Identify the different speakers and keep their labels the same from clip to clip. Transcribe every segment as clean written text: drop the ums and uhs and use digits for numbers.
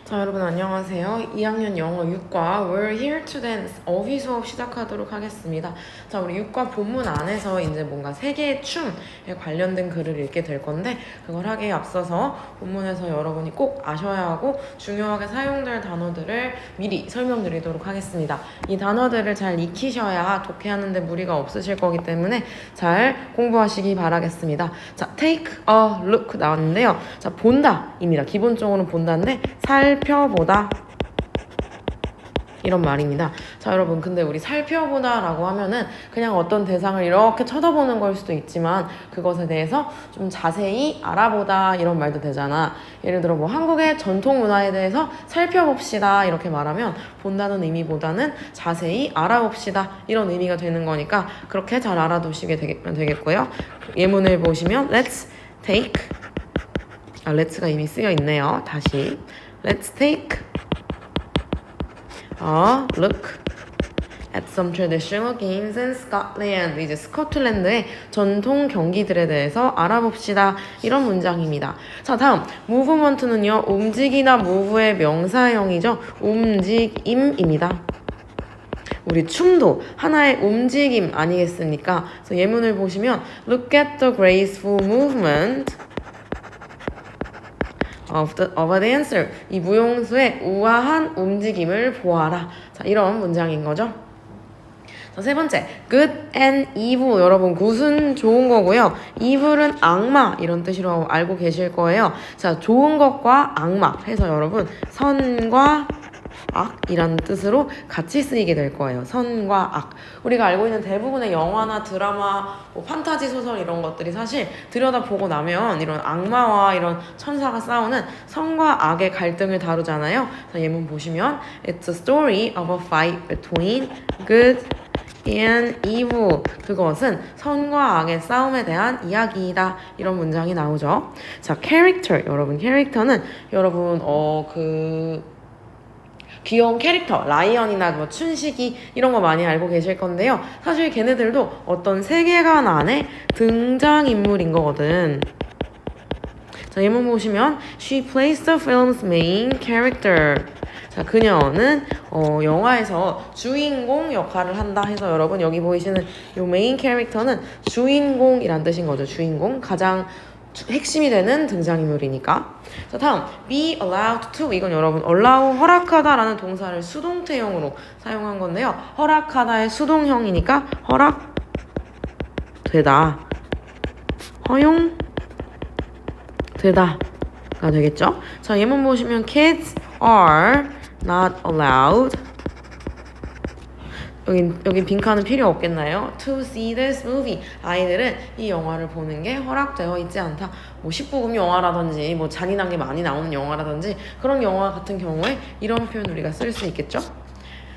Speaker 1: 자, 여러분 안녕하세요. 2학년 영어 6과 We're Here to Dance 어휘 수업 시작하도록 하겠습니다. 자, 우리 6과 본문 안에서 이제 뭔가 세계의 춤에 관련된 글을 읽게 될 건데 그걸 하기에 앞서서 본문에서 여러분이 꼭 아셔야 하고 중요하게 사용될 단어들을 미리 설명드리도록 하겠습니다. 이 단어들을 잘 익히셔야 독해하는데 무리가 없으실 거기 때문에 잘 공부하시기 바라겠습니다. 자, take a look 나왔는데요. 자, 본다입니다. 기본적으로 본다인데 살펴보다 이런 말입니다. 자, 여러분 근데 우리 살펴보다 라고 하면은 그냥 어떤 대상을 이렇게 쳐다보는 걸 수도 있지만 그것에 대해서 좀 자세히 알아보다 이런 말도 되잖아. 예를 들어 뭐 한국의 전통 문화에 대해서 살펴봅시다 이렇게 말하면 본다는 의미보다는 자세히 알아봅시다 이런 의미가 되는 거니까 그렇게 잘 알아두시게 되겠고요. 예문을 보시면 let's take let's가 이미 쓰여 있네요. 다시 let's take a look at some traditional games in Scotland. 이제 스코틀랜드의 전통 경기들에 대해서 알아봅시다. 이런 문장입니다. 자, 다음 movement는요. 움직이다 move의 명사형이죠. 움직임입니다. 우리 춤도 하나의 움직임 아니겠습니까? 그래서 예문을 보시면 look at the graceful movement of a dancer. 이 무용수의 우아한 움직임을 보아라. 자, 이런 문장인 거죠. 자, 세 번째, good and evil. 여러분, 굿은 좋은 거고요. evil은 악마 이런 뜻으로 알고 계실 거예요. 자, 좋은 것과 악마 해서 여러분 선과 악이라는 뜻으로 같이 쓰이게 될 거예요. 선과 악. 우리가 알고 있는 대부분의 영화나 드라마, 뭐 판타지 소설 이런 것들이 사실 들여다보고 나면 이런 악마와 이런 천사가 싸우는 선과 악의 갈등을 다루잖아요. 자, 예문 보시면 It's a story of a fight between good and evil. 그것은 선과 악의 싸움에 대한 이야기이다. 이런 문장이 나오죠. 자, character. 여러분, 캐릭터는 여러분 귀여운 캐릭터, 라이언이나 뭐 춘식이 이런 거 많이 알고 계실 건데요. 사실 걔네들도 어떤 세계관 안에 등장인물인 거거든. 자, 예문 보시면 She plays the film's main character. 자, 그녀는 영화에서 주인공 역할을 한다 해서 여러분 여기 보이시는 이 메인 캐릭터는 주인공이란 뜻인 거죠. 주인공, 가장 핵심이 되는 등장인물이니까. 자, 다음 be allowed to. 이건 여러분 allow 허락하다라는 동사를 수동태형으로 사용한 건데요. 허락하다의 수동형이니까 허락되다, 허용되다가 되겠죠. 자, 예문 보시면 kids are not allowed. 여기 빈칸은 필요 없겠나요? To see this movie. 아이들은 이 영화를 보는 게 허락되어 있지 않다. 뭐 19금 영화라든지 뭐 잔인한 게 많이 나오는 영화라든지 그런 영화 같은 경우에 이런 표현 우리가 쓸 수 있겠죠?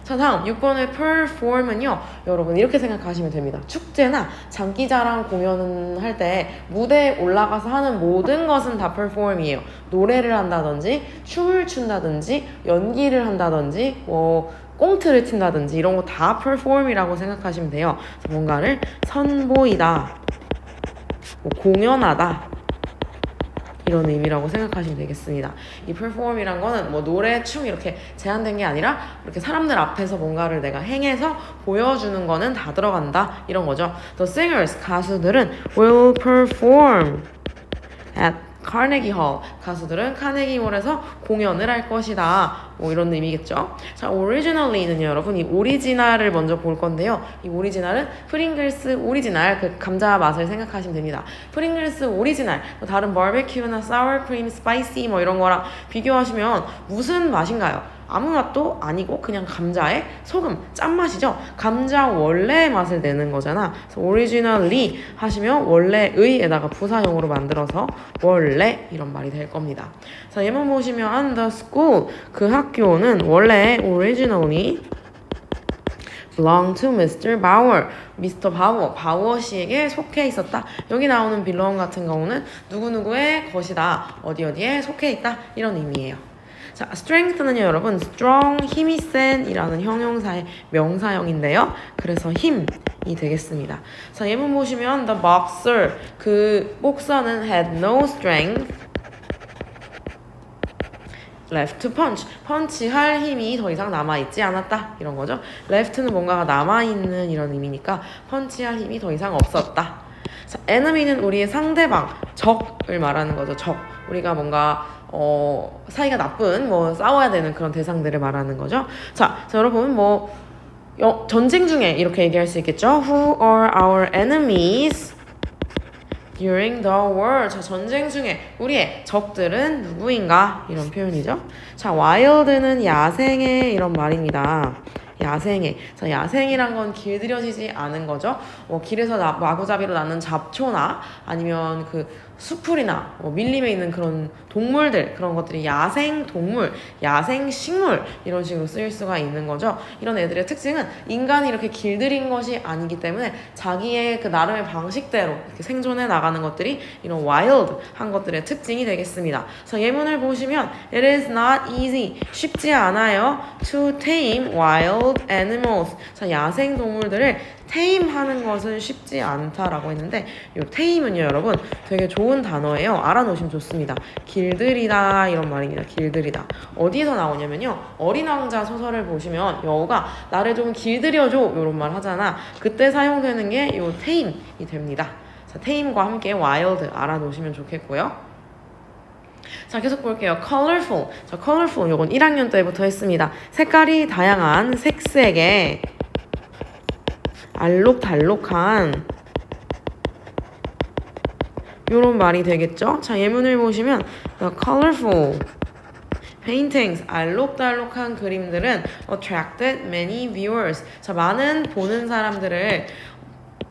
Speaker 1: 자, 다음 6번의 perform은요. 여러분 이렇게 생각하시면 됩니다. 축제나 장기자랑 공연을 할 때 무대에 올라가서 하는 모든 것은 다 perform이에요. 노래를 한다든지 춤을 춘다든지 연기를 한다든지 뭐 꽁트를 튄다든지 이런 거 다 perform이라고 생각하시면 돼요. 그래서 뭔가를 선보이다, 뭐 공연하다 이런 의미라고 생각하시면 되겠습니다. 이 perform이란 거는 뭐 노래, 춤 이렇게 제한된 게 아니라 이렇게 사람들 앞에서 뭔가를 내가 행해서 보여주는 거는 다 들어간다 이런 거죠. The singers, 가수들은 will perform at 카네기 홀. 가수들은 카네기 홀에서 공연을 할 것이다. 뭐 이런 의미겠죠. 자, originally는요, 여러분 이 오리지널을 먼저 볼 건데요. 이 오리지널은 프링글스 오리지널, 그 감자 맛을 생각하시면 됩니다. 프링글스 오리지널, 다른 바베큐나 사워 크림, 스파이시 뭐 이런 거랑 비교하시면 무슨 맛인가요? 아무 맛도 아니고 그냥 감자에 소금, 짠맛이죠. 감자 원래의 맛을 내는 거잖아. 그래서 originally 하시면 원래의에다가 부사형으로 만들어서 원래 이런 말이 될 겁니다. 자, 예문 보시면 the school, 그 학교는 원래 originally belong to Mr. Bauer. 미스터 바우어 씨에게 속해 있었다. 여기 나오는 belong 같은 경우는 누구누구의 것이다. 어디에 속해 있다. 이런 의미예요. 자, strength는요, 여러분, strong, 힘이 센 이라는 형용사의 명사형인데요. 그래서 힘이 되겠습니다. 자, 예문 보시면 the boxer, 그 복서는 had no strength left punch. 펀치할 힘이 더 이상 남아있지 않았다. 이런 거죠. left는 뭔가가 남아있는 이런 의미니까 펀치할 힘이 더 이상 없었다. 자, enemy는 우리의 상대방, 적을 말하는 거죠. 적. 우리가 뭔가 사이가 나쁜 뭐 싸워야 되는 그런 대상들을 말하는 거죠. 자 여러분 뭐 전쟁 중에 이렇게 얘기할 수 있겠죠. Who are our enemies during the war? 자, 전쟁 중에 우리의 적들은 누구인가? 이런 표현이죠. 자, wild는 야생의 이런 말입니다. 야생의. 자, 야생이란 건 길들여지지 않은 거죠. 길에서 마구잡이로 나는 잡초나 아니면 그 수풀이나 밀림에 있는 그런 동물들, 그런 것들이 야생 동물, 야생 식물 이런 식으로 쓰일 수가 있는 거죠. 이런 애들의 특징은 인간이 이렇게 길들인 것이 아니기 때문에 자기의 그 나름의 방식대로 이렇게 생존해 나가는 것들이 이런 wild한 것들의 특징이 되겠습니다. 자, 예문을 보시면 it is not easy, 쉽지 않아요 to tame wild animals. 자, 야생 동물들을 tame하는 것은 쉽지 않다라고 했는데 이 tame은요 여러분 되게 좋은 단어예요. 알아놓으시면 좋습니다. 길들이다 이런 말입니다. 길들이다. 어디에서 나오냐면요. 어린 왕자 소설을 보시면 여우가 나를 좀 길들여줘 이런 말 하잖아. 그때 사용되는 게 이 tame이 됩니다. 자, tame과 함께 wild 알아놓으시면 좋겠고요. 자, 계속 볼게요. colorful. 자, colorful 요건 1학년 때부터 했습니다. 색깔이 다양한 색색의 알록달록한 요런 말이 되겠죠? 자, 예문을 보시면 the colorful paintings, 알록달록한 그림들은 attracted many viewers. 자, 많은 보는 사람들을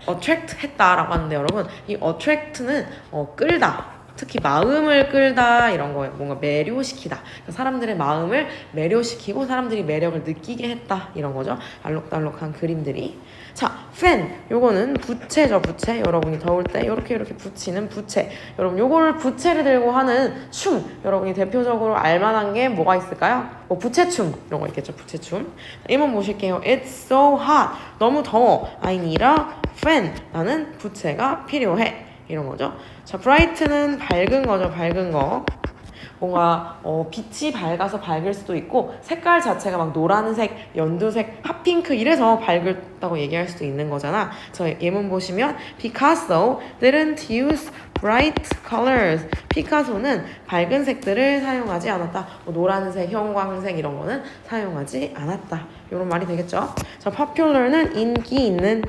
Speaker 1: attract 했다라고 하는데 여러분 이 attract는 끌다, 특히 마음을 끌다 이런 거예요. 뭔가 매료시키다. 그러니까 사람들의 마음을 매료시키고 사람들이 매력을 느끼게 했다 이런 거죠. 알록달록한 그림들이. 자, fan 요거는 부채죠. 부채. 여러분이 더울 때 이렇게 붙이는 부채. 여러분 요거를 부채를 들고 하는 춤. 여러분이 대표적으로 알만한 게 뭐가 있을까요? 부채춤 이런 거 있겠죠. 부채춤. 이번 보실게요. It's so hot. 너무 더워. I need a fan. 나는 부채가 필요해. 이런 거죠. 자, bright는 밝은 거죠. 밝은 거. 뭔가 빛이 밝아서 밝을 수도 있고 색깔 자체가 막 노란색, 연두색, 핫핑크 이래서 밝다고 얘기할 수도 있는 거잖아. 저 예문 보시면 Picasso didn't use bright colors. 피카소는 밝은 색들을 사용하지 않았다. 노란색, 형광색 이런 거는 사용하지 않았다. 이런 말이 되겠죠. 자, popular는 인기 있는,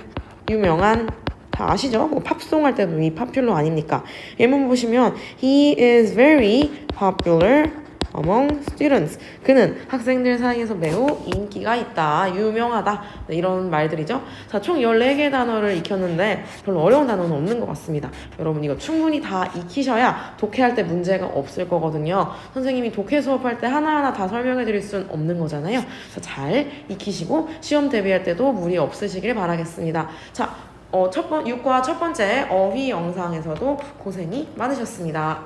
Speaker 1: 유명한. 다 아시죠? 팝송 할 때도 이 popular 아닙니까? 예문 보시면 he is very popular among students. 그는 학생들 사이에서 매우 인기가 있다, 유명하다. 네, 이런 말들이죠. 자, 총 14개 단어를 익혔는데 별로 어려운 단어는 없는 것 같습니다. 여러분 이거 충분히 다 익히셔야 독해할 때 문제가 없을 거거든요. 선생님이 독해 수업할 때 하나하나 다 설명해 드릴 수는 없는 거잖아요. 자, 잘 익히시고 시험 대비할 때도 무리 없으시길 바라겠습니다. 자, 6과 첫 번째 어휘 영상에서도 고생이 많으셨습니다.